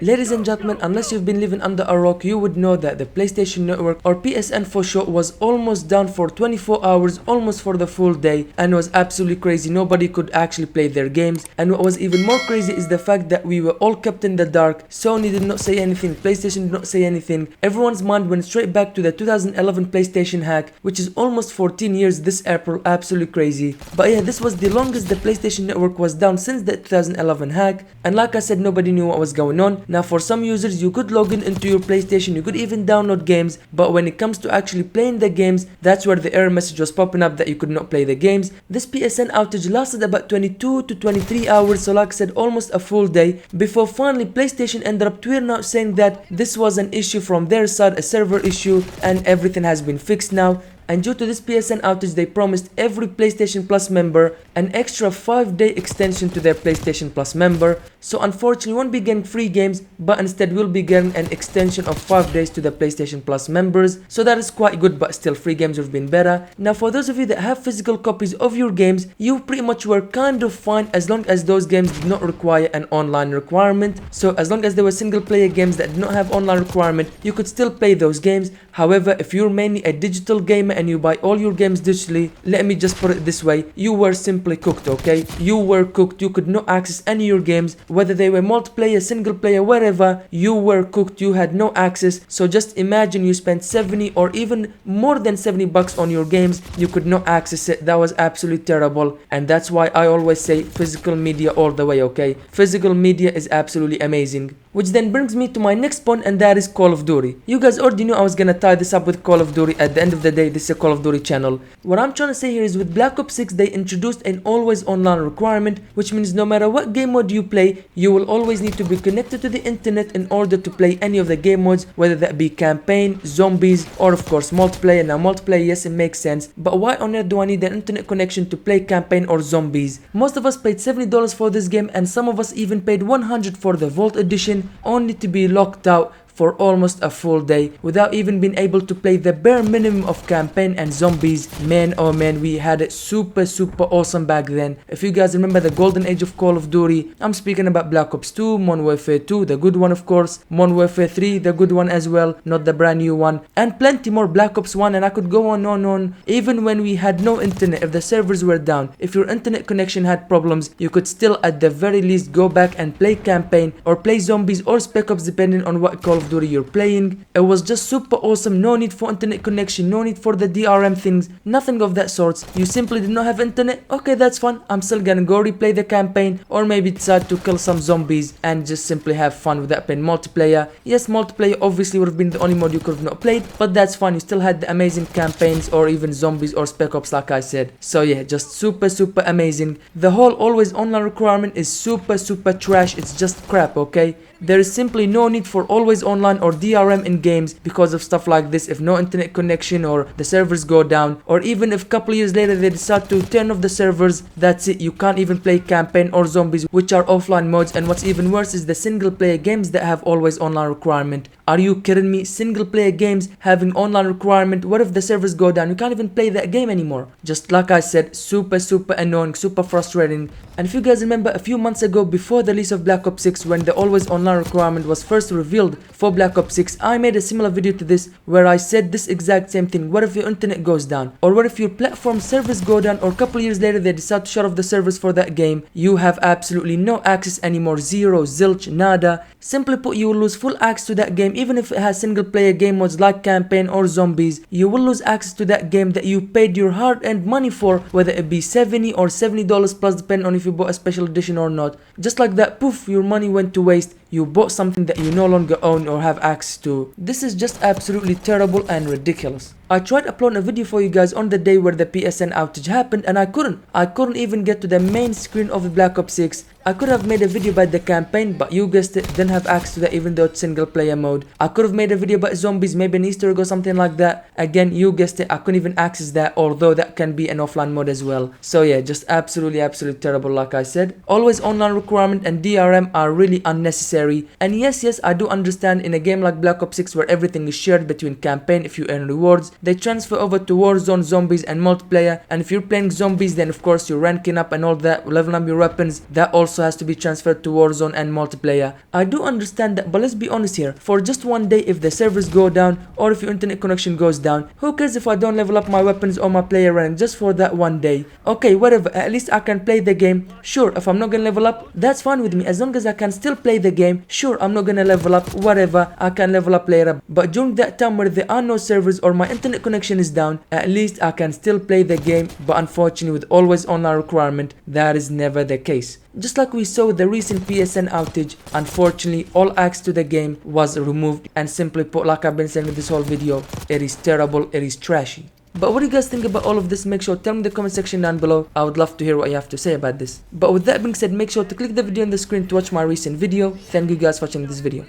Ladies and gentlemen, unless you've been living under a rock, you would know that the PlayStation Network, or PSN for short, was almost down for 24 hours, almost for the full day, and it was absolutely crazy. Nobody could actually play their games, and what was even more crazy is the fact that we were all kept in the dark. Sony did not say anything, PlayStation did not say anything. Everyone's mind went straight back to the 2011 PlayStation hack, which is almost 14 years this April. Absolutely crazy. But yeah, this was the longest the PlayStation Network was down since the 2011 hack, and like I said, nobody knew what was going on. Now for some users, you could log in into your PlayStation, you could even download games, but when it comes to actually playing the games, that's where the error message was popping up that you could not play the games. This PSN outage lasted about 22 to 23 hours, so like I said, almost a full day, before finally PlayStation ended up tweeting out saying that this was an issue from their side, a server issue, and everything has been fixed now. And due to this PSN outage, they promised every PlayStation Plus member an extra 5-day extension to their PlayStation Plus member. So unfortunately, you won't be getting free games, but instead we'll be getting an extension of 5 days to the PlayStation Plus members. So that is quite good, but still free games would have been better. Now for those of you that have physical copies of your games, you pretty much were kind of fine as long as those games did not require an online requirement. So as long as they were single player games that did not have online requirement, you could still play those games. However, if you're mainly a digital gamer and you buy all your games digitally, let me just put it this way, you were simply cooked, okay? You were cooked. You could not access any of your games, whether they were multiplayer, single player, wherever. You were cooked. You had no access. So just imagine you spent 70 or even more than 70 bucks on your games, you could not access it. That was absolutely terrible, and that's why I always say physical media all the way, okay? Physical media is absolutely amazing. Which then brings me to my next point, and that is Call of Duty. You guys already knew I was gonna tie this up with Call of Duty. At the end of the day, this is a Call of Duty channel. What I'm trying to say here is with Black Ops 6, they introduced an always online requirement, which means no matter what game mode you play, you will always need to be connected to the internet in order to play any of the game modes, whether that be campaign, zombies, or of course multiplayer. Now multiplayer, yes, it makes sense, but why on earth do I need an internet connection to play campaign or zombies? Most of us paid $70 for this game, and some of us even paid $100 for the Vault Edition, only to be locked out for almost a full day without even being able to play the bare minimum of campaign and zombies. Man, oh man, we had it super awesome back then. If you guys remember the golden age of Call of Duty, I'm speaking about Black Ops 2, Modern Warfare 2, the good one of course, Modern Warfare 3, the good one as well, not the brand new one, and plenty more, Black Ops 1, and I could go on. Even when we had no internet, if the servers were down, if your internet connection had problems, you could still at the very least go back and play campaign or play zombies or Spec Ops depending on what Call of Duty you're playing. It was just super awesome. No need for internet connection, no need for the DRM things, nothing of that sorts. You simply did not have internet, okay, that's fun, I'm still gonna go replay the campaign, or maybe decide to kill some zombies and just simply have fun without playing multiplayer. Yes, multiplayer obviously would have been the only mode you could have not played, but that's fine, you still had the amazing campaigns or even zombies or Spec Ops like I said. So yeah, just super amazing. The whole always online requirement is super trash. It's just crap, okay? There is simply no need for always online or DRM in games because of stuff like this. If no internet connection or the servers go down, or even if a couple years later they decide to turn off the servers, that's it. You can't even play campaign or zombies, which are offline modes. And what's even worse is the single player games that have always online requirement. Are you kidding me? Single player games having online requirement. What if the servers go down? You can't even play that game anymore. Just like I said, super annoying, super frustrating. And if you guys remember a few months ago, before the release of Black Ops 6, when the always online requirement was first revealed for Black Ops 6, I made a similar video to this where I said this exact same thing. What if your internet goes down? Or what if your platform servers go down, or a couple years later they decide to shut off the servers for that game? You have absolutely no access anymore. Zero, zilch, nada. Simply put, you will lose full access to that game. Even if it has single player game modes like campaign or zombies, you will lose access to that game that you paid your hard-earned money for, whether it be $70 or $70 plus, depending on if you bought a special edition or not. Just like that, poof, your money went to waste. You bought something that you no longer own or have access to. This is just absolutely terrible and ridiculous. I tried uploading a video for you guys on the day where the PSN outage happened, and I couldn't even get to the main screen of the Black Ops 6. I could have made a video about the campaign, but you guessed it, didn't have access to that even though it's single player mode. I could have made a video about zombies, maybe an Easter egg or something like that. Again, you guessed it, I couldn't even access that, although that can be an offline mode as well. So yeah, just absolutely terrible like I said. Always online requirement and DRM are really unnecessary unnecessary. And yes, I do understand in a game like Black Ops 6 where everything is shared between campaign, if you earn rewards, they transfer over to Warzone, zombies and multiplayer, and if you're playing zombies then of course you're ranking up and all that, leveling up your weapons, that also has to be transferred to Warzone and multiplayer. I do understand that, but let's be honest here, for just one day if the servers go down or if your internet connection goes down, who cares if I don't level up my weapons or my player rank just for that one day? Okay, whatever, at least I can play the game. Sure, if I'm not gonna level up, that's fine with me, as long as I can still play the game. Sure, I'm not gonna level up, whatever, I can level up later, but during that time where there are no servers or my internet connection is down, at least I can still play the game. But unfortunately with always online requirement, that is never the case. Just like we saw with the recent PSN outage, unfortunately all access to the game was removed, and simply put, like I've been saying in this whole video, it is terrible, it is trashy. But what do you guys think about all of this? Make sure to tell me in the comment section down below. I would love to hear what you have to say about this. But with that being said, make sure to click the video on the screen to watch my recent video. Thank you guys for watching this video.